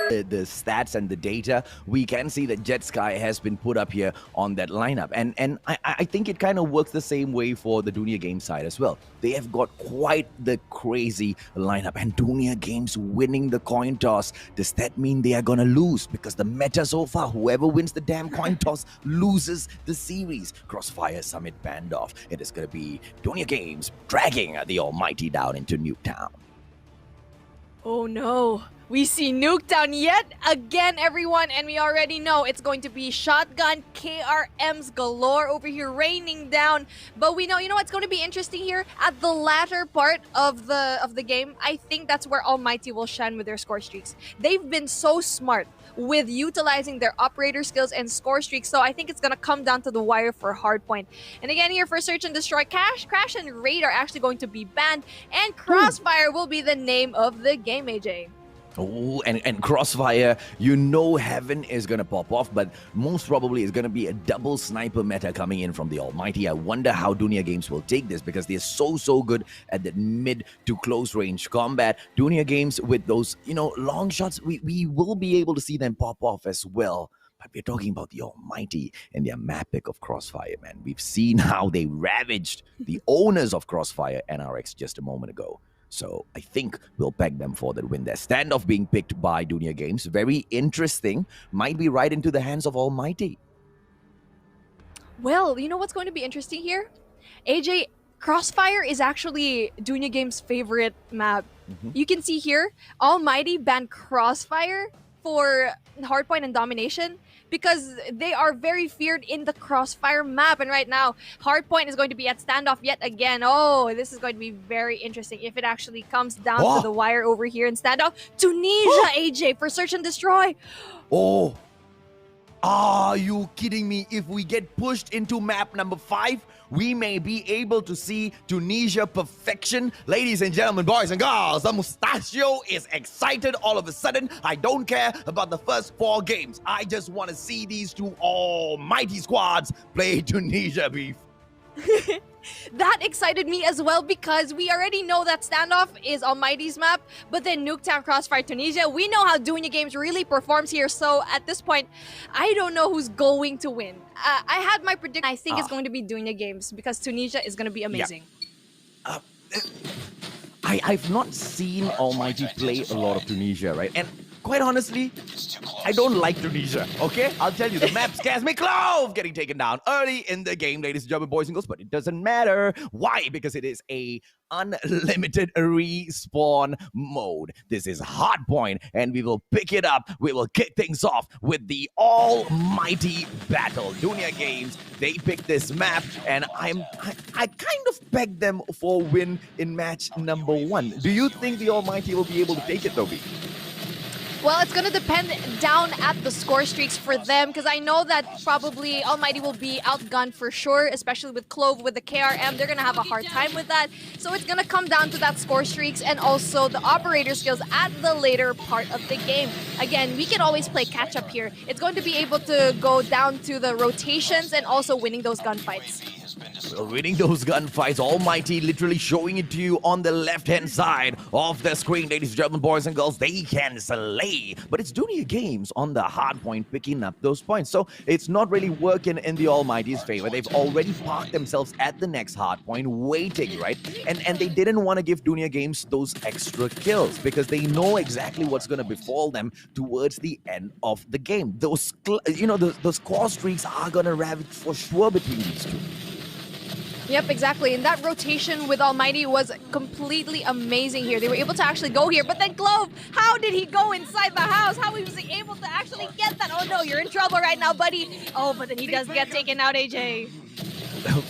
The stats and the data, we can see that Jet Sky has been put up here on that lineup. And I think it kind of works the same way for the Dunia Games side as well. They have got quite the crazy lineup. And Dunia Games winning the coin toss, does that mean they are going to lose? Because the meta so far, whoever wins the damn coin toss loses the series. Crossfire Summit banned off. It is going to be Dunia Games dragging the Almighty down into Nuketown. Oh no. We see Nuketown yet again, everyone, and we already know it's going to be shotgun KRMs galore over here raining down. But we know, it's going to be interesting here at the latter part of the game. I think that's where Almighty will shine with their score streaks. They've been so smart with utilizing their operator skills and score streaks, so I think it's going to come down to the wire for Hardpoint. And again, here for Search and Destroy, Crash and Raid are actually going to be banned, and Crossfire will be the name of the game, AJ. Oh, and Crossfire, Heaven is going to pop off, but most probably it's going to be a double sniper meta coming in from the Almighty. I wonder how Dunia Games will take this, because they're so good at that mid to close range combat. Dunia Games with those, long shots, we will be able to see them pop off as well. But we're talking about the Almighty and their map pick of Crossfire, man. We've seen how they ravaged the owners of Crossfire NRX just a moment ago. So I think we'll peg them for that win there. Standoff being picked by Dunia Games. Very interesting. Might be right into the hands of Almighty. Well, you know what's going to be interesting here? AJ, Crossfire is actually Dunia Games' favorite map. You can see here, Almighty banned Crossfire for Hardpoint and Domination because they are very feared in the Crossfire map. And right now, Hardpoint is going to be at standoff yet again. Oh, this is going to be very interesting if it actually comes down to the wire over here in standoff. Tunisia, AJ, for Search and Destroy. Oh, are you kidding me? If we get pushed into map number 5, we may be able to see Tunisia perfection. Ladies and gentlemen, boys and girls, the Mustachio is excited all of a sudden. I don't care about the first 4 games. I just want to see these two almighty squads play Tunisia beef. That excited me as well, because we already know that standoff is Almighty's map, but then Nuketown, Crossfire, Tunisia, we know how Dunia Games really performs here. So at this point, I don't know who's going to win. I had my prediction. I think it's going to be Dunia Games, because Tunisia is going to be amazing. Yeah. I've not seen Almighty play a lot of Tunisia, right? And quite honestly, I don't like Tunisia, okay? I'll tell you, the map scares me. Clove getting taken down early in the game, ladies and gentlemen, boys and girls, but it doesn't matter. Why? Because it is a unlimited respawn mode. This is Hardpoint, and we will pick it up. We will kick things off with the almighty battle. Dunia Games, they picked this map, and I kind of pegged them for a win in match number 1. Do you think the Almighty will be able to take it, Toby? Well, it's going to depend down at the score streaks for them, because I know that probably Almighty will be outgunned for sure, especially with Clove, with the KRM. They're going to have a hard time with that. So it's going to come down to that score streaks and also the operator skills at the later part of the game. Again, we can always play catch up here. It's going to be able to go down to the rotations and also winning those gunfights. Well, winning those gunfights, Almighty literally showing it to you on the left-hand side of the screen, ladies and gentlemen, boys and girls. They can slay, but it's Dunia Games on the hard point picking up those points. So it's not really working in the Almighty's favor. They've already parked themselves at the next hard point, waiting, right? And they didn't want to give Dunia Games those extra kills because they know exactly what's going to befall them towards the end of the game. Those, those score streaks are going to ravage for sure between these two. Yep, exactly. And that rotation with Almighty was completely amazing here. They were able to actually go here. But then Clove, how did he go inside the house? How was he able to actually get that? Oh no, you're in trouble right now, buddy. Oh, but then he does get taken out, AJ.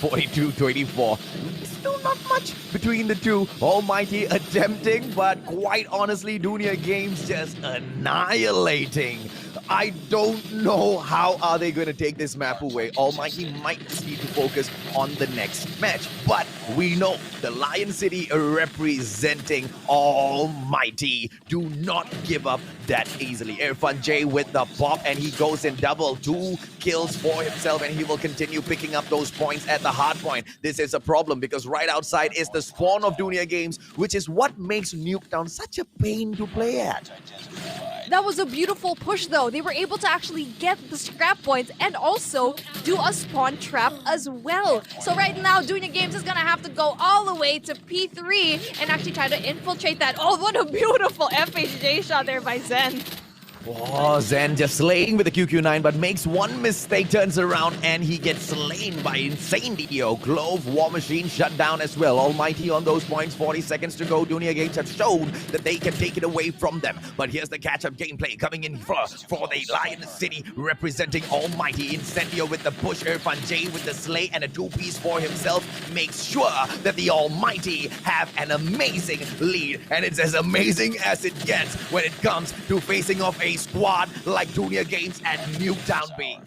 42-24. Still not much between the two. Almighty attempting, but quite honestly, Dunia Games just annihilating I don't know how are they going to take this map away. Almighty might just need to focus on the next match. But we know the Lion City representing Almighty do not give up that easily. Irfan J with the pop, and he goes in double. 2 kills for himself, and he will continue picking up those points at the hard point. This is a problem because right outside is the spawn of Dunia Games, which is what makes Nuketown such a pain to play at. That was a beautiful push though. They were able to actually get the scrap points and also do a spawn trap as well. So right now, Dunia Games is gonna have to go all the way to P3 and actually try to infiltrate that. Oh, what a beautiful FHJ shot there by Zen. Oh, Zen just slaying with the QQ9, but makes one mistake, turns around, and he gets slain by insane DDO. Clove, War Machine shut down as well. Almighty on those points, 40 seconds to go. Dunia Games have shown that they can take it away from them. But here's the catch-up gameplay coming in for the Lion City representing Almighty. Incendio with the push, Irfan J with the slay, and a 2-piece for himself makes sure that the Almighty have an amazing lead. And it's as amazing as it gets when it comes to facing off a squad like Dunia Games and Nuketown B.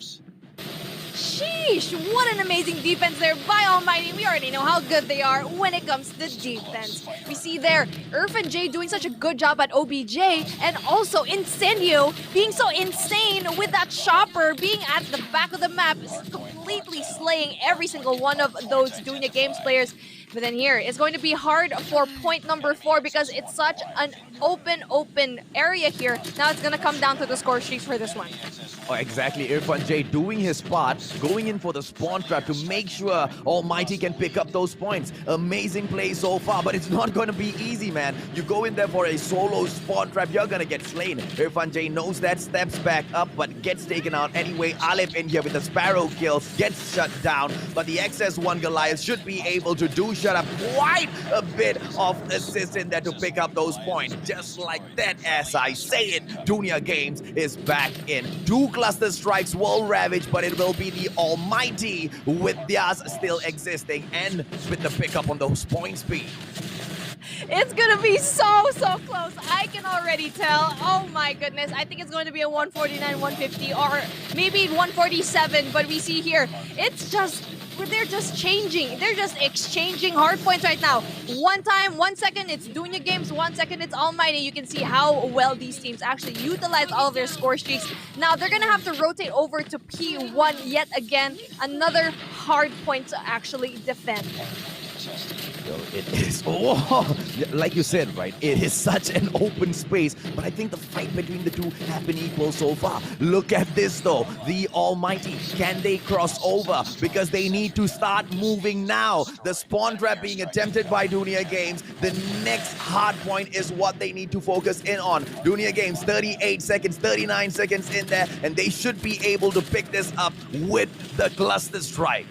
Sheesh, what an amazing defense there by Almighty. We already know how good they are when it comes to defense. We see there Irfan J doing such a good job at OBJ, and also Incendio being so insane with that chopper being at the back of the map, completely slaying every single one of those Dunia Games players. But then here, it's going to be hard for point number 4 because it's such an open area here. Now it's going to come down to the score sheets for this one. Oh, exactly. Irfan J doing his part, going in for the spawn trap to make sure Almighty can pick up those points. Amazing play so far, but it's not going to be easy, man. You go in there for a solo spawn trap, you're going to get slain. Irfan J knows that, steps back up, but gets taken out anyway. Alip in here with the Sparrow kill, gets shut down, but the XS1 Goliath should be able to shut up quite a bit of assist in there to pick up those points. Just like that, as I say it, Dunia Games is back in. 2 cluster strikes will ravage, but it will be the Almighty with theirs still existing and with the pickup on those point speed. It's gonna be so close. I can already tell. Oh my goodness. I think it's going to be a 149, 150, or maybe 147. But we see here, it's just, they're just changing. They're just exchanging hard points right now. 1 time, 1 second, it's Dunia Games. 1 second, it's Almighty. You can see how well these teams actually utilize all of their score streaks. Now, they're gonna have to rotate over to P1 yet again. Another hard point to actually defend. It is, like you said, right? It is such an open space, but I think the fight between the two have been equal so far. Look at this though, the Almighty, can they cross over? Because they need to start moving now. The spawn trap being attempted by Dunia Games. The next hard point is what they need to focus in on. Dunia Games, 38 seconds, 39 seconds in there, and they should be able to pick this up with the cluster strike.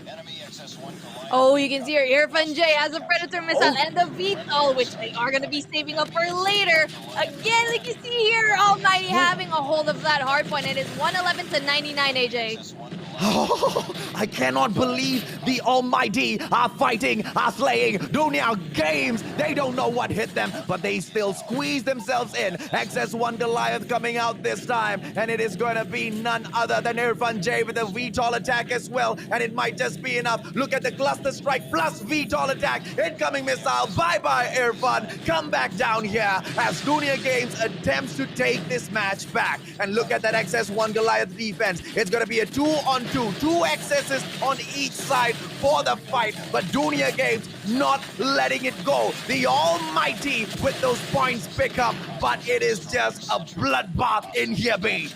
Oh, you can see here, Irfan J has a Predator missile and the VTOL, which they are going to be saving up for later. Again, like you see here, Almighty having a hold of that hard point. It is 111 to 99, AJ. Oh, I cannot believe the Almighty are fighting, are slaying Dunia Games. They don't know what hit them, but they still squeeze themselves in. XS1 Goliath coming out this time, and it is going to be none other than Irfan J with a VTOL attack as well, and it might just be enough. Look at the cluster strike plus VTOL attack. Incoming missile. Bye-bye, Irfan. Come back down here as Dunia Games attempts to take this match back. And look at that XS1 Goliath defense. It's going to be a 2-on-2. 2 XSs on each side for the fight, but Dunia Games not letting it go. The Almighty with those points pick up, but it is just a bloodbath in here, B.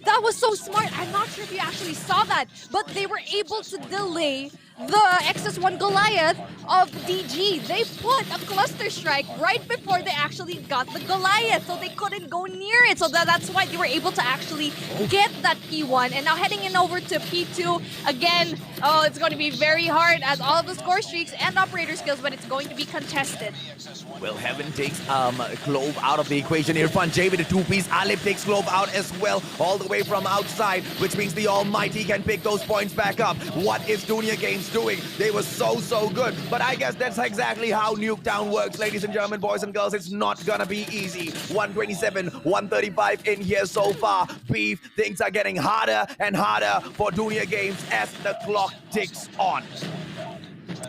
That was so smart. I'm not sure if you actually saw that, but they were able to delay the XS1 Goliath of DG. They put a cluster strike right before they actually got the Goliath, so they couldn't go near it. So that's why they were able to actually get that P1. And now heading in over to P2 again. Oh, it's going to be very hard as all of the score streaks and operator skills, but it's going to be contested. Well, Heaven takes Clove out of the equation. Irfan J with a 2-piece. Alip takes Clove out as well, all the way from outside, which means the Almighty can pick those points back up. What is Dunia Games was doing. They were so good. But I guess that's exactly how Nuketown works, ladies and gentlemen, boys and girls. It's not gonna be easy. 127, 135 in here so far. Beef, things are getting harder and harder for Dunya Games as the clock ticks on.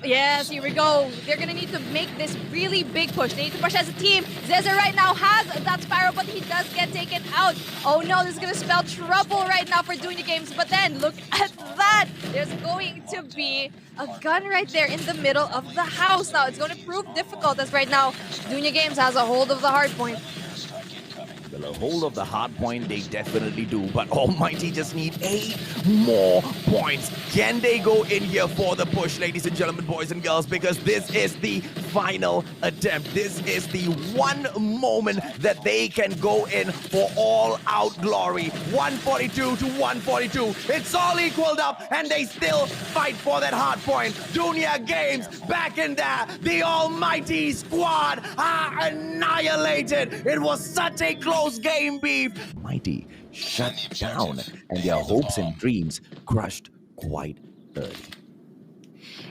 Yes, here we go. They're gonna need to make this really big push. They need to push as a team. Zeza right now has that Spyro, but he does get taken out. Oh no, this is gonna spell trouble right now for Dunya Games. But then, look at that. There's going to be a gun right there in the middle of the house. Now, it's going to prove difficult as right now, Dunya Games has a hold of the hard point. Well, a hold of the hard point, they definitely do. But ALMGHTY just need 8 more points. Can they go in here for the push, ladies and gentlemen, boys and girls? Because this is the final attempt. This is the one moment that they can go in for all-out glory. 142 to 142. It's all equaled up, and they still fight for that hard point. Dunya Games back in there. The ALMGHTY squad are annihilated. It was such a close game, Beef. Mighty shut down, and their hopes and dreams crushed quite early.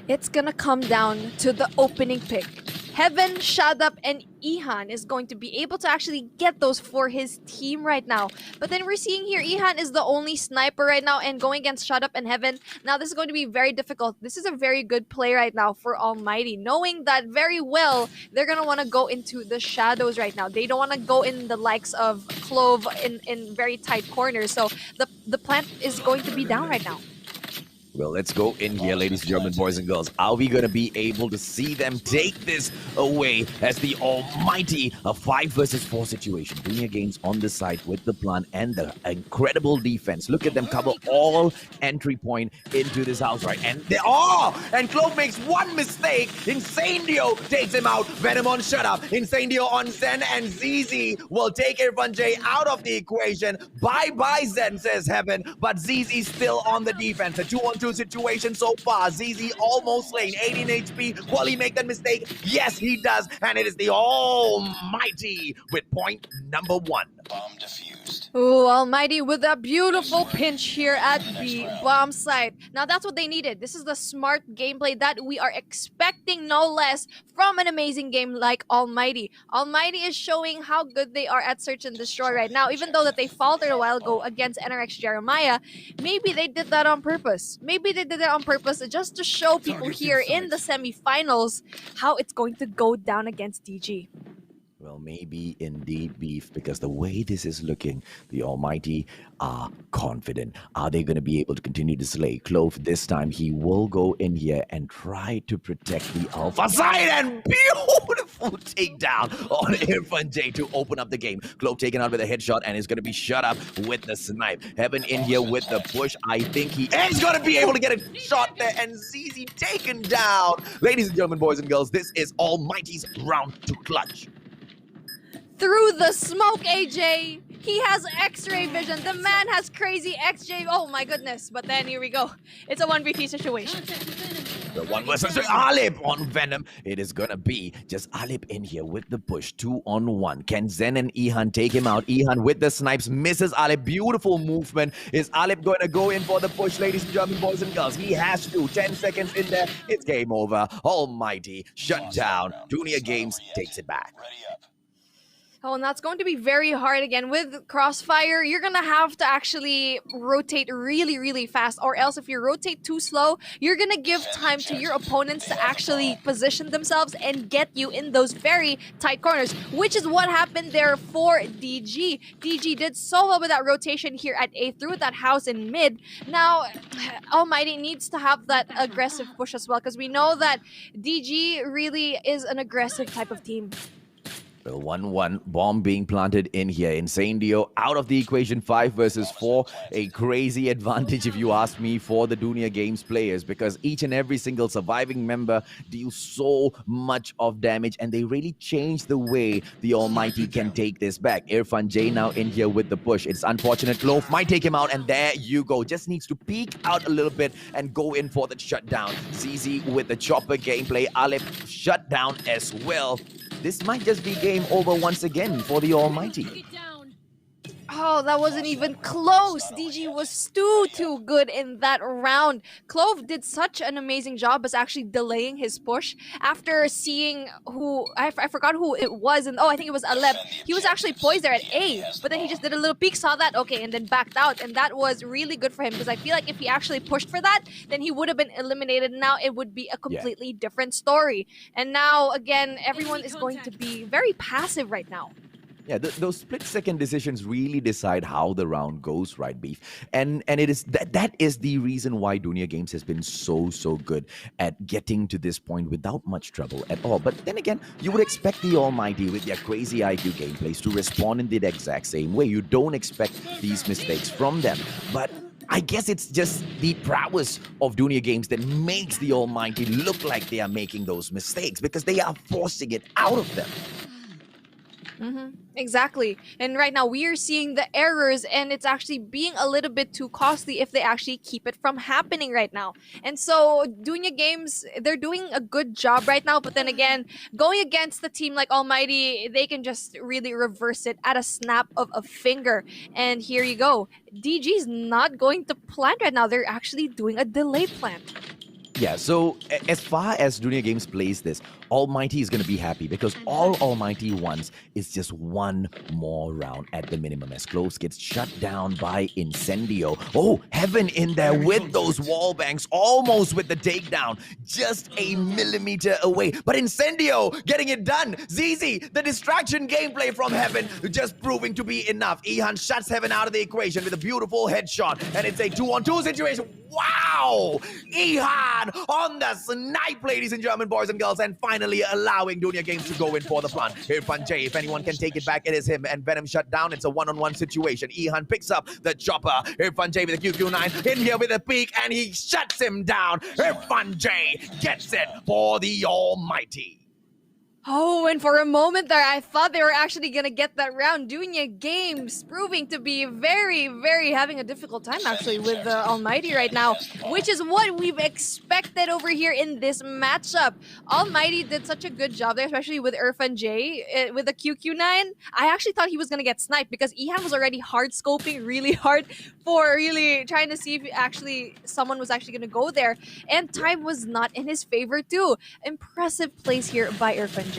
It's gonna come down to the opening pick. Heaven, Shadap, and Ihan is going to be able to actually get those for his team right now. But then we're seeing here, Ihan is the only sniper right now, and going against Shadap and Heaven, now this is going to be very difficult. This is a very good play right now for ALMGHTY, knowing that very well they're going to want to go into the shadows right now. They don't want to go in the likes of Clove in very tight corners. So the plant is going to be down right now. Well, let's go in here, ladies and gentlemen, boys and girls. Are we going to be able to see them take this away as the ALMGHTY, a 5 versus 4 situation? Dunya Games on the side with the plant and the incredible defense. Look at them cover all entry point into this house, right? And they and Clove makes one mistake. Incendio takes him out. Venom on shut up. Incendio on Zen, and ZZ will take Irfan J out of the equation. Bye-bye, Zen, says Heaven. But ZZ still on the defense. A 2-on-2 situation so far. ZZ almost slain. 18 HP. Will he make that mistake? Yes, he does. And it is the ALMGHTY with point number 1. Bomb defused. Ooh, ALMGHTY with a beautiful pinch here at the bomb site. Now that's what they needed. This is the smart gameplay that we are expecting, no less, from an amazing game like ALMGHTY. ALMGHTY is showing how good they are at search and destroy right now. Even though that they faltered a while ago against NRX Jeremiah, maybe they did that on purpose. Maybe they did it on purpose just to show people here in the semifinals how it's going to go down against DG. Well, maybe indeed, Beef, because the way this is looking, the ALMGHTY are confident. Are they going to be able to continue to slay Clove this time? He will go in here and try to protect the Alpha side, and beautiful takedown on Irfan J to open up the game. Clove taken out with a headshot and is going to be shut up with the snipe. Heaven in here with the push. I think he is going to be able to get a shot there, and ZZ taken down. Ladies and gentlemen, boys and girls, this is ALMGHTY's round to clutch. Through the smoke, AJ. He has X-ray vision. The man has crazy XJ. Oh my goodness. But then here we go. It's a 1v3 situation. The 1 versus Alip on Venom. It is gonna be just Alip in here with the push. 2-on-1. Can Zen and Ihan take him out? Ihan with the snipes misses Alip. Beautiful movement. Is Alip going to go in for the push, ladies and gentlemen, boys and girls? He has to. 10 seconds in there. It's game over. ALMGHTY shut down. Dunya Games takes it back. Ready up. Oh, and that's going to be very hard again. With Crossfire, you're going to have to actually rotate really, really fast. Or else if you rotate too slow, you're going to give time to your opponents to actually position themselves and get you in those very tight corners, which is what happened there for DG. DG did so well with that rotation here at A through that house in mid. Now, ALMGHTY needs to have that aggressive push as well, because we know that DG really is an aggressive type of team. 1-1 bomb being planted in here. Incendio out of the equation. 5 versus 4. A crazy advantage, if you ask me, for the Dunya Games players, because each and every single surviving member deals so much of damage, and they really change the way the ALMGHTY can take this back. Irfan J now in here with the push. It's unfortunate. Clove might take him out, and there you go. Just needs to peek out a little bit and go in for the shutdown. ZZ with the chopper gameplay. Alip shut down as well. This might just be game over once again for the ALMGHTY. Oh, that wasn't even close. DG was too good in that round. Clove did such an amazing job as actually delaying his push after seeing who I forgot who it was, and I think it was Alep. He was actually poised there at A, but then he just did a little peek, saw that, okay, and then backed out, and that was really good for him because I feel like if he actually pushed for that, then he would have been eliminated. Now it would be a completely different story. And now again, everyone is going to be very passive right now. Yeah, those split-second decisions really decide how the round goes, right, Beef? And it is that is the reason why Dunia Games has been so good at getting to this point without much trouble at all. But then again, you would expect the Almighty with their crazy IQ gameplays to respond in the exact same way. You don't expect these mistakes from them. But I guess it's just the prowess of Dunia Games that makes the Almighty look like they are making those mistakes because they are forcing it out of them. Exactly. And right now we are seeing the errors, and it's actually being a little bit too costly if they actually keep it from happening right now. And so Dunia Games, they're doing a good job right now, but then again, going against the team like Almighty, they can just really reverse it at a snap of a finger. And here you go. DG's not going to plant right now. They're actually doing a delay plant. Yeah, so as far as Dunia Games plays this, Almighty is going to be happy because all Almighty wants is just one more round at the minimum as Cloves gets shut down by Incendio. Oh, Heaven in there with those wall banks, almost with the takedown, just a millimeter away. But Incendio getting it done. ZZ, the distraction gameplay from Heaven, just proving to be enough. Ihan shuts Heaven out of the equation with a beautiful headshot, and it's a 2-on-2 situation. Wow! Ihan on the snipe, ladies and German boys and girls, and finally allowing Dunia Games to go in for the plant. Irfan J, if anyone can take it back, it is him, and Venom shut down. It's a one-on-one situation. Ihan picks up the chopper. Irfan J with a QQ9 in here with a peek, and he shuts him down. Irfan J gets it for the Almighty. Oh, and for a moment there, I thought they were actually going to get that round. Dunia Games proving to be very having a difficult time actually with the Almighty right now, which is what we've expected over here in this matchup. Almighty did such a good job there, especially with Irfan J with the QQ9. I actually thought he was going to get sniped because Ihan was already hard scoping really hard for really trying to see if actually someone was actually going to go there. And time was not in his favor too. Impressive plays here by Irfan J.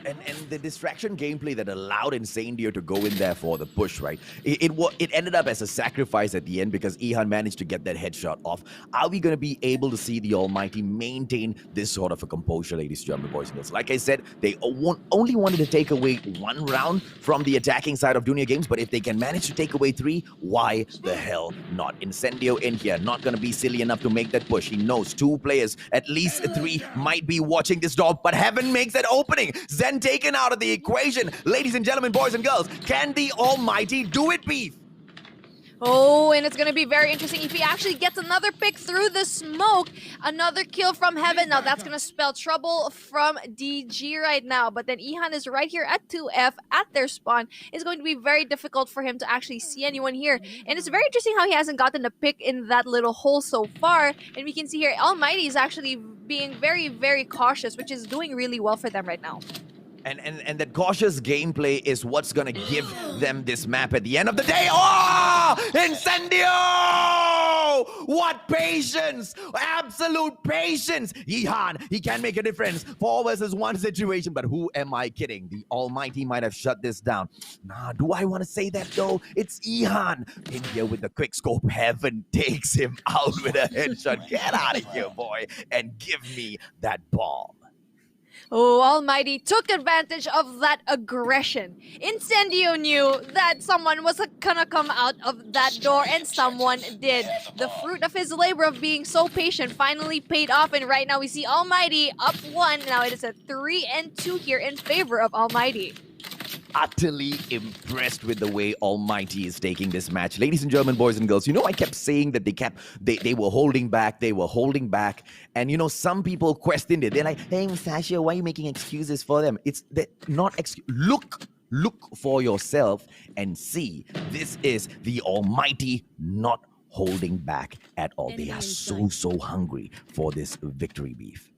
And the distraction gameplay that allowed Incendio to go in there for the push, right? It ended up as a sacrifice at the end because Ihan managed to get that headshot off. Are we going to be able to see the Almighty maintain this sort of a composure, ladies and gentlemen, boys and girls? Like I said, they only wanted to take away one round from the attacking side of Dunia Games, but if they can manage to take away 3, why the hell not? Incendio in here, not going to be silly enough to make that push. He knows 2 players, at least 3, might be watching this door, but Heaven makes that opening. Zen taken out of the equation. Ladies and gentlemen, boys and girls, can the Almighty do it, Beef? Oh, and it's going to be very interesting if he actually gets another pick through the smoke. Another kill from Heaven. Now, that's going to spell trouble from DG right now. But then Ihan is right here at 2F at their spawn. It's going to be very difficult for him to actually see anyone here. And it's very interesting how he hasn't gotten a pick in that little hole so far. And we can see here, Almighty is actually being very cautious, which is doing really well for them right now. And that cautious gameplay is what's gonna give them this map at the end of the day. Oh! Incendio! What patience! Absolute patience! Ihan, he can make a difference. 4 versus 1 situation, but who am I kidding? The Almighty might have shut this down. Nah, do I want to say that though? It's Ihan. In here with the quick scope. Heaven takes him out with a headshot. Get out of here, boy, and give me that bomb. Oh, Almighty took advantage of that aggression. Incendio knew that someone was gonna come out of that door, and someone did. The fruit of his labor of being so patient finally paid off, and right now we see Almighty up 1. Now it is a 3-2 here in favor of Almighty. Utterly impressed with the way Almighty is taking this match. Ladies and gentlemen, boys and girls, you know I kept saying that they were holding back, and you know some people questioned it. They're like, hey Sasha, why are you making excuses for them? It's not look for yourself and see. This is the Almighty not holding back at all. They are so hungry for this victory, Beef.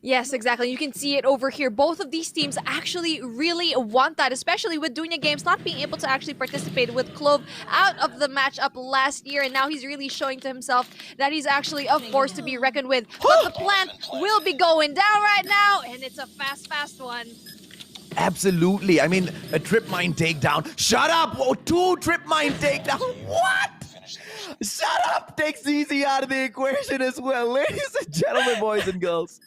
Yes, exactly. You can see it over here. Both of these teams actually really want that, especially with Dunya Games not being able to actually participate with Clove out of the matchup last year, and now he's really showing to himself that he's actually a force to be reckoned with. But the plant will be going down right now, and it's a fast one. Absolutely. I mean, a trip mine takedown. Shut up! Oh, 2 trip mine takedown. What? Shut up! Take ZZ out of the equation as well. Ladies and gentlemen, boys and girls.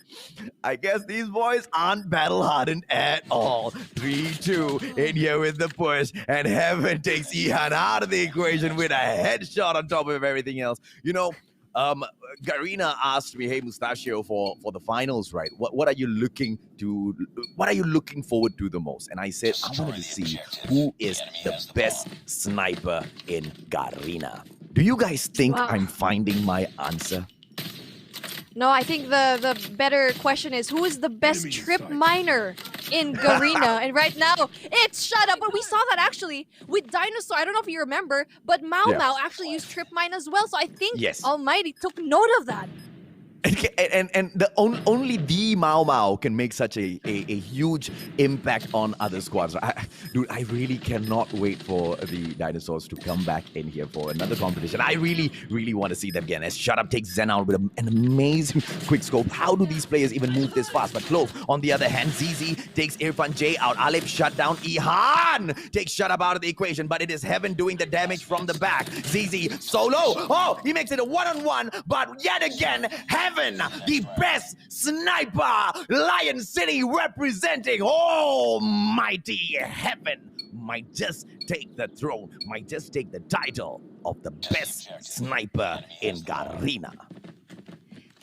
I guess these boys aren't battle hardened at all. 3-2 in here with the push. And Heaven takes Ihan out of the equation with a headshot on top of everything else. You know, Garena asked me, "Hey Mustachio, for the finals, right? What are you looking forward to the most?" And I said, I wanted to see who is the best sniper in Garena. Do you guys think I'm finding my answer? No, I think the better question is, who is the best trip miner in Garena? And right now, it's Shut Up. But we saw that actually with Dinosaur. I don't know if you remember, but Mao Mao actually used trip mine as well. So I think Almighty took note of that. And only the Mao Mao can make such a huge impact on other squads. Dude, I really cannot wait for the Dinosaurs to come back in here for another competition. I really want to see them again. As Shut Up takes Zen out with an amazing quick scope. How do these players even move this fast? But Clove, on the other hand, ZZ takes Irfan J out. Alip shut down. Ihan takes Shut Up out of the equation, but it is Heaven doing the damage from the back. ZZ solo. Oh, he makes it a one-on-one, but yet again, Heaven, the best sniper, Lion City representing almighty Heaven, might just take the throne, might just take the title of the best sniper in Garena.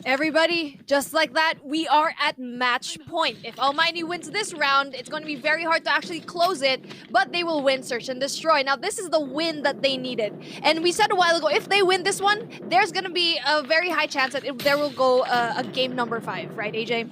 Everybody, just like that, we are at match point. If Almighty wins this round, it's going to be very hard to actually close it, but they will win Search and Destroy. Now, this is the win that they needed. And we said a while ago, if they win this one, there's going to be a very high chance that there will go a game number 5, right, AJ?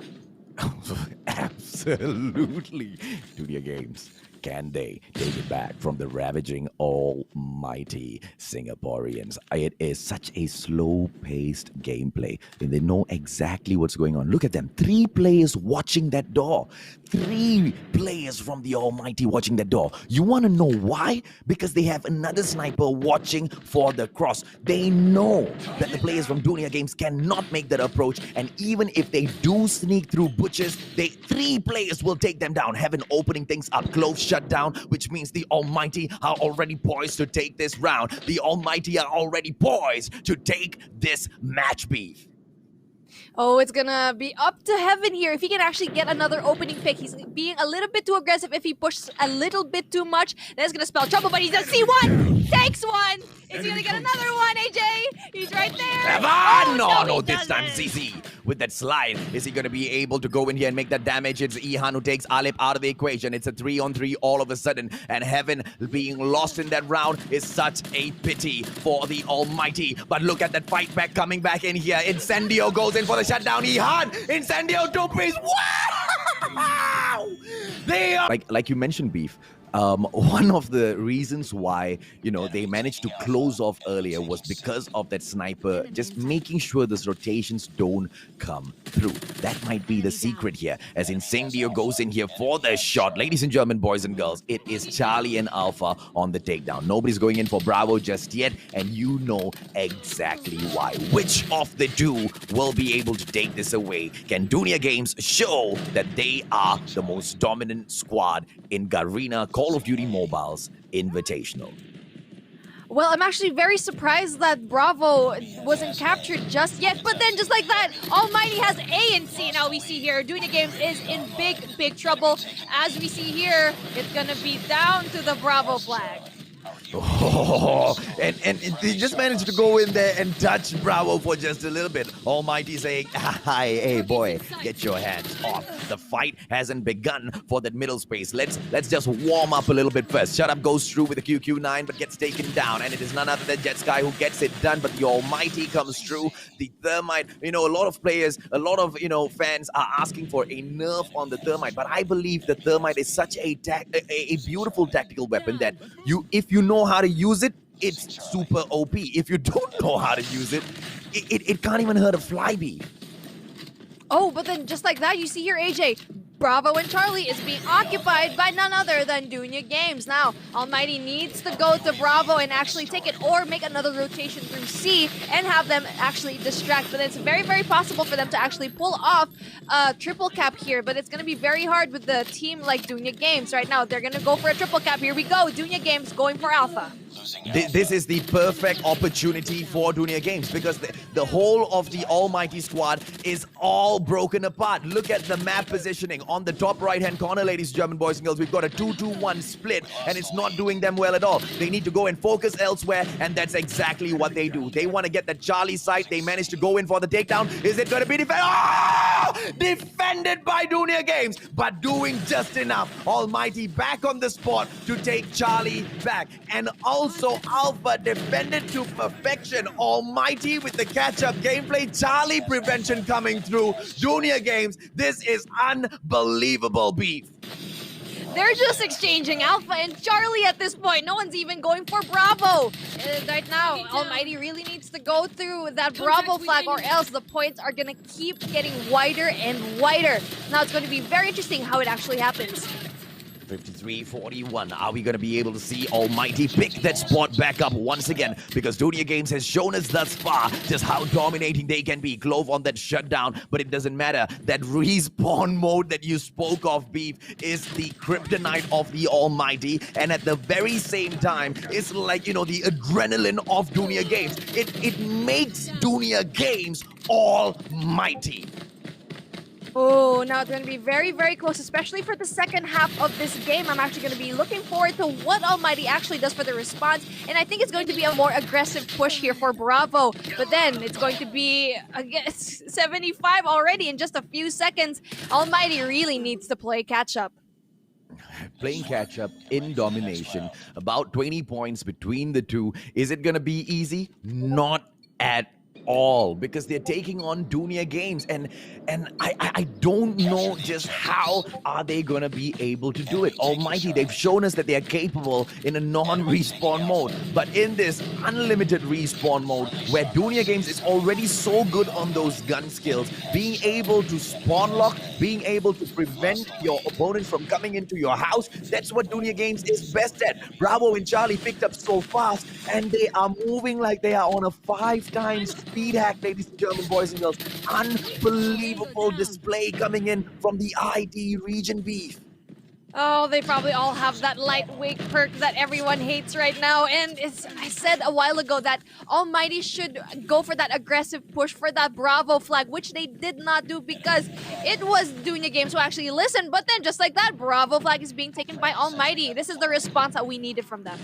Absolutely. Dunya Games. Can they take it back from the ravaging almighty Singaporeans? It is such a slow-paced gameplay. They know exactly what's going on. Look at them. 3 players watching that door. 3 players from the almighty watching that door. You want to know why? Because they have another sniper watching for the cross. They know that the players from Dunya Games cannot make that approach. And even if they do sneak through butchers, 3 players will take them down. Heaven opening things up. Close shut down, which means the Almighty are already poised to take this round. The Almighty are already poised to take this match beef. Oh, it's gonna be up to Heaven here. If he can actually get another opening pick, he's being a little bit too aggressive. If he pushes a little bit too much, that's gonna spell trouble, but he's gonna see one! Takes one! Is he gonna get another one, AJ? He's right there! Heaven! No, this time ZZ with that slide. Is he gonna be able to go in here and make that damage? It's Ihan who takes Alip out of the equation. It's a 3-on-3 all of a sudden, and Heaven being lost in that round is such a pity for the Almighty. But look at that fight back coming back in here. Incendio goes in for the shutdown. Ihan! Incendio 2-piece! Wow! They are... Like you mentioned, Beef. One of the reasons why, they managed to close off earlier was because of that sniper just making sure those rotations don't come through. That might be the secret here, as Incendio goes in here for the shot. Ladies and gentlemen, boys and girls, it is Charlie and Alpha on the takedown. Nobody's going in for Bravo just yet, and you know exactly why. Which of the 2 will be able to take this away? Can Dunya Games show that they are the most dominant squad in Garena Call of Duty Mobile's Invitational? Well, I'm actually very surprised that Bravo wasn't captured just yet, but then just like that, Almighty has A and C. Now we see here, Dunya Games is in big trouble. As we see here, it's gonna be down to the Bravo flag. Oh, and he just managed to go in there and touch Bravo for just a little bit. Almighty saying, "Hi, hey boy, get your hands off." The fight hasn't begun for that middle space. Let's just warm up a little bit first. Shut Up goes through with the QQ9, but gets taken down, and it is none other than Jetsky who gets it done. But the Almighty comes through. The Thermite, a lot of players, a lot of fans are asking for a nerf on the Thermite, but I believe the Thermite is such a beautiful tactical weapon that if you know how to use it, it's super OP. If you don't know how to use it, it can't even hurt a fly bee. Oh, but then just like that, you see here, AJ, Bravo and Charlie is being occupied by none other than Dunya Games. Now, Almighty needs to go to Bravo and actually take it, or make another rotation through C and have them actually distract. But it's very, very possible for them to actually pull off a triple cap here. But it's going to be very hard with the team like Dunya Games right now. They're going to go for a triple cap. Here we go. Dunya Games going for Alpha. This is the perfect opportunity for Dunya Games because the whole of the Almighty squad is all broken apart. Look at the map positioning on the top right-hand corner, ladies and gentlemen, boys and girls. We've got a 2-2-1 split, and it's not doing them well at all. They need to go and focus elsewhere, and that's exactly what they do. They want to get the Charlie side. They managed to go in for the takedown. Is it going to be defended? Oh! Defended by Dunya Games, but doing just enough. Almighty back on the spot to take Charlie back, and also Alpha defended to perfection. Almighty with the catch-up gameplay. Charlie prevention coming through. Dunya Games, this is unbelievable beef. They're just exchanging Alpha and Charlie at this point. No one's even going for Bravo. Right now, Almighty really needs to go through that Bravo flag, or else the points are going to keep getting wider and wider. Now it's going to be very interesting how it actually happens. 53-41. Are we going to be able to see Almighty pick that spot back up once again? Because Dunya Games has shown us thus far just how dominating they can be. Clove on that shutdown, but it doesn't matter. That respawn mode that you spoke of, Beef, is the kryptonite of the Almighty. And at the very same time, it's like, you know, the adrenaline of Dunya Games. It makes Dunya Games almighty. Oh, now it's going to be very, very close, especially for the second half of this game. I'm actually going to be looking forward to what Almighty actually does for the response. And I think it's going to be a more aggressive push here for Bravo. But then it's going to be, I guess, 75 already in just a few seconds. Almighty really needs to play catch-up. Playing catch-up in domination. About 20 points between the two. Is it going to be easy? Not at all, because they're taking on Dunya Games, and I don't know just how are they gonna be able to do it. Almighty, they've shown us that they are capable in a non-respawn mode, but in this unlimited respawn mode where Dunya Games is already so good on those gun skills, being able to spawn lock, being able to prevent your opponents from coming into your house, that's what Dunya Games is best at. Bravo and Charlie picked up so fast, and they are moving like they are on a 5-time speed hack, ladies and gentlemen, boys and girls. Unbelievable display coming in from the ID region, Beef. Oh, they probably all have that lightweight perk that everyone hates right now. And I said a while ago that Almighty should go for that aggressive push for that Bravo flag, which they did not do because it was Dunya Games who actually listened. But then just like that, Bravo flag is being taken by Almighty. This is the response that we needed from them.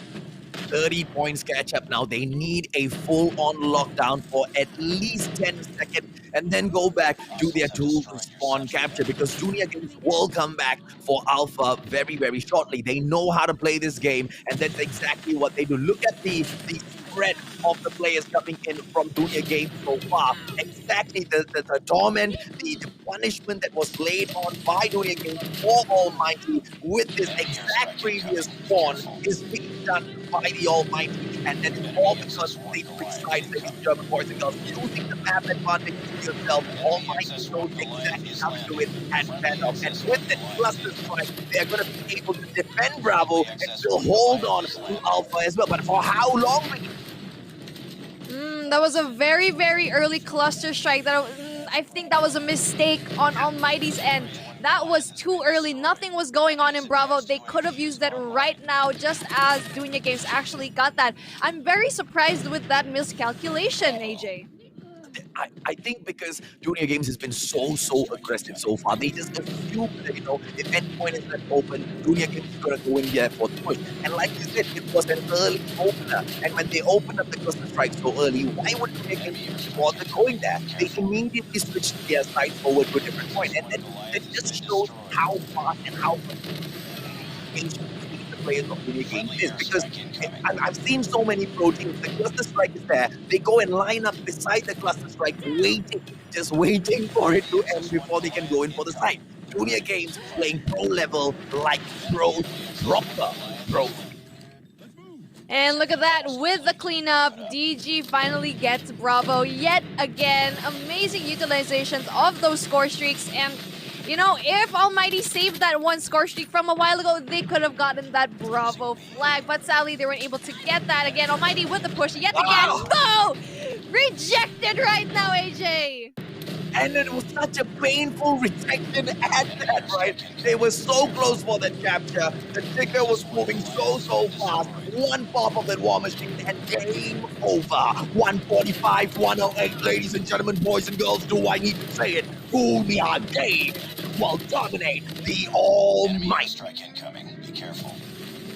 30 points catch up now. They need a full-on lockdown for at least 10 seconds and then go back to their tool to spawn capture, because Dunya Games will come back for Alpha very, very shortly. They know how to play this game, and that's exactly what they do. Look at the spread of the players coming in from Dunya Games so far. Exactly the torment, the punishment that was laid on by Dunya Games for Almighty with this exact previous spawn is being done by the Almighty, and that is all because they switch sides, ladies and German boys and girls, using the map advantage to yourself. Almighty knows exactly how to do it and stand up. And with the cluster strike, they are going to be able to defend Bravo and still hold on to Alpha as well. But for how long? That was a very, very early cluster strike. I think that was a mistake on Almighty's end. That was too early. Nothing was going on in Bravo. They could have used that right now, just as Dunya Games actually got that. I'm very surprised with that miscalculation, AJ. I think because Dunya Games has been so aggressive so far, they just assume that, you know, if any point is not open, Dunya Games is going to go in there for the push. And like you said, it was an early opener. And when they opened up the cluster strike so early, why would Dunya Games bother going there? They immediately switched their side forward to a different point. And that just shows how fast and how patient the players of Dunya Games is, because I've seen so many pro teams. The cluster strike is there. They go and line up beside the cluster strike, just waiting for it to end before they can go in for the site. Dunya Games playing pro level like pros, proper pros. And look at that, with the cleanup, DG finally gets Bravo yet again. Amazing utilizations of those score streaks. And, you know, if Almighty saved that one score streak from a while ago, they could have gotten that Bravo flag. But sadly, they weren't able to get that again. Almighty with the push yet again. No! Rejected right now, AJ! And it was such a painful rejection at that, right? They were so close for that capture. The ticker was moving so fast. One pop of that war machine and game over. 145, 108, ladies and gentlemen, boys and girls, do I need to say it? Dunia Games will dominate the Almighty. Strike incoming. Be careful.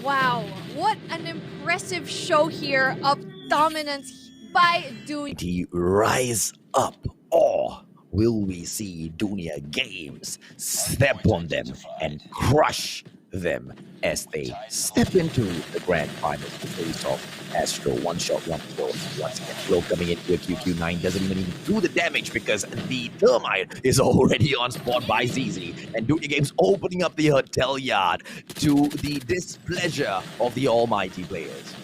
Wow, what an impressive show here of dominance by Dunia. Rise up, or will we see Dunia Games step on them and crush them as they step into the grand finals to face off Astro? One shot, one goal. Once again, Flo coming into a QQ9 doesn't even do the damage because the Thermite is already on spot by ZZ. And Dunia Games opening up the hotel yard to the displeasure of the Almighty players.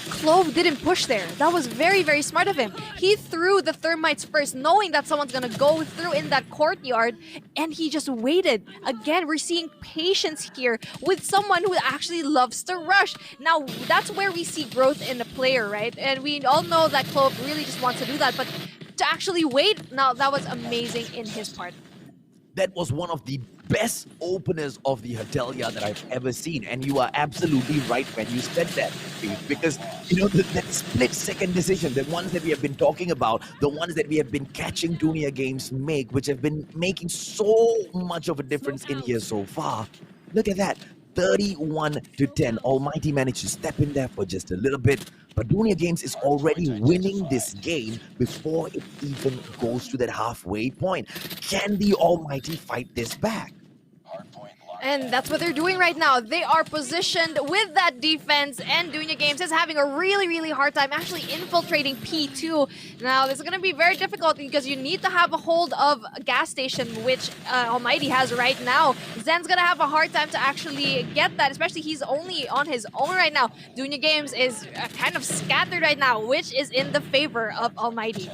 Clove didn't push there. That was very, very smart of him. He threw the Thermites first, knowing that someone's gonna go through in that courtyard, and he just waited. Again, we're seeing patience here with someone who actually loves to rush. Now, that's where we see growth in a player, right? And we all know that Clove really just wants to do that, but to actually wait, now that was amazing in his part. That was one of the best openers of the Hatelia that I've ever seen. And you are absolutely right when you said that, because, you know, that split-second decision, the ones that we have been talking about, the ones that we have been catching Dunia Games make, which have been making so much of a difference in here so far. Look at that. 31-10. Almighty managed to step in there for just a little bit, but Dunia Games is already winning this game before it even goes to that halfway point. Can the Almighty fight this back? And that's what they're doing right now. They are positioned with that defense, and Dunia Games is having a really, really hard time actually infiltrating P2. Now, this is going to be very difficult because you need to have a hold of a gas station, which Almighty has right now. Zen's going to have a hard time to actually get that, especially he's only on his own right now. Dunia Games is kind of scattered right now, which is in the favor of Almighty.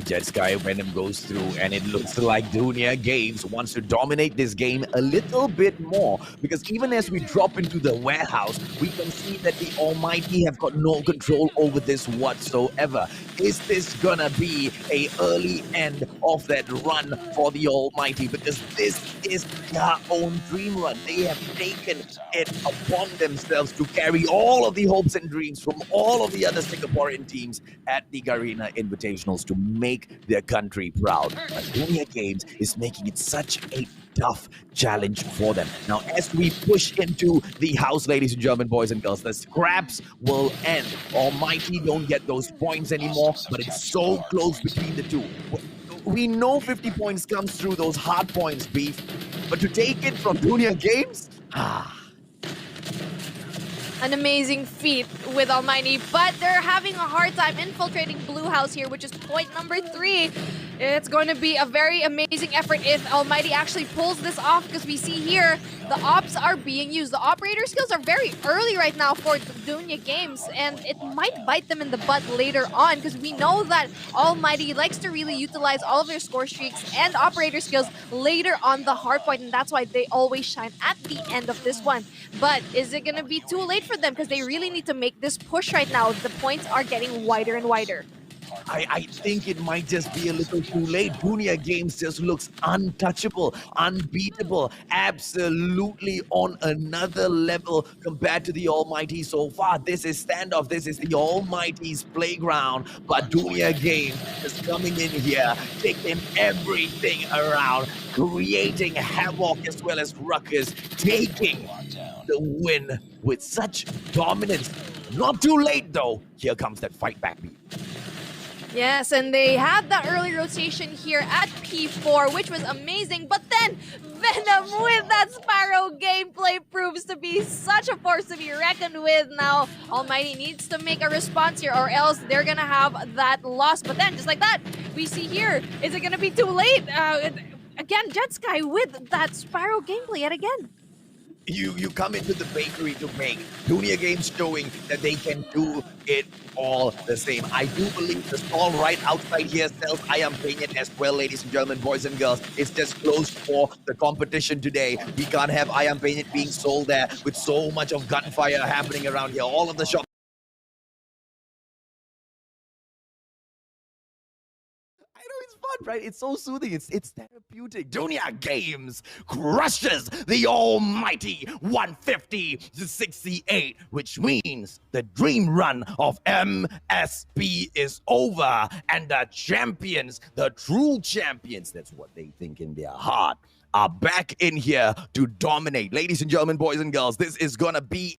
Jet Sky Venom goes through, and it looks like Dunia Games wants to dominate this game a little bit more, because even as we drop into the warehouse, we can see that the Almighty have got no control over this whatsoever. Is this gonna be a early end of that run for the Almighty? Because this is their own dream run. They have taken it upon themselves to carry all of the hopes and dreams from all of the other Singaporean teams at the Garena Invitationals to make their country proud. But Dunia Games is making it such a tough challenge for them. Now, as we push into the house, ladies and gentlemen, boys and girls, the scraps will end. Almighty don't get those points anymore, but it's so close between the two. We know 50 points comes through those hard points, Beef, but to take it from Dunia Games, an amazing feat with Almighty, but they're having a hard time infiltrating Blue House here, which is point number 3. It's going to be a very amazing effort if Almighty actually pulls this off, because we see here the ops are being used. The operator skills are very early right now for Dunia Games, and it might bite them in the butt later on, because we know that Almighty likes to really utilize all of their score streaks and operator skills later on the hard point, and that's why they always shine at the end of this one. But is it going to be too late for them? Because they really need to make this push right now. The points are getting wider and wider. I think it might just be a little too late. Dunia Games just looks untouchable, unbeatable, absolutely on another level compared to the Almighty so far. This is standoff. This is the Almighty's playground. But Dunia Games is coming in here, taking everything around, creating havoc as well as ruckus, taking the win with such dominance. Not too late, though. Here comes that fight back beat. Yes, and they had that early rotation here at P4, which was amazing, but then Venom with that Sparrow gameplay proves to be such a force to be reckoned with. Now, Almighty needs to make a response here, or else they're gonna have that loss. But then, just like that, we see here, is it gonna be too late? Again, Jet Sky with that Sparrow gameplay yet again. You come into the bakery to bake. Dunia Games showing that they can do it all the same. I do believe the stall right outside here sells ayam penyet as well, ladies and gentlemen, boys and girls. It's just closed for the competition today. We can't have ayam penyet being sold there with so much of gunfire happening around here. All of the shops. I know it's fun, right? It's so soothing. It's therapeutic. Dunia Games crushes the almighty 150 to 68, which means the dream run of MSP is over, and the champions, the true champions, that's what they think in their heart, are back in here to dominate. Ladies and gentlemen, boys and girls, this is gonna be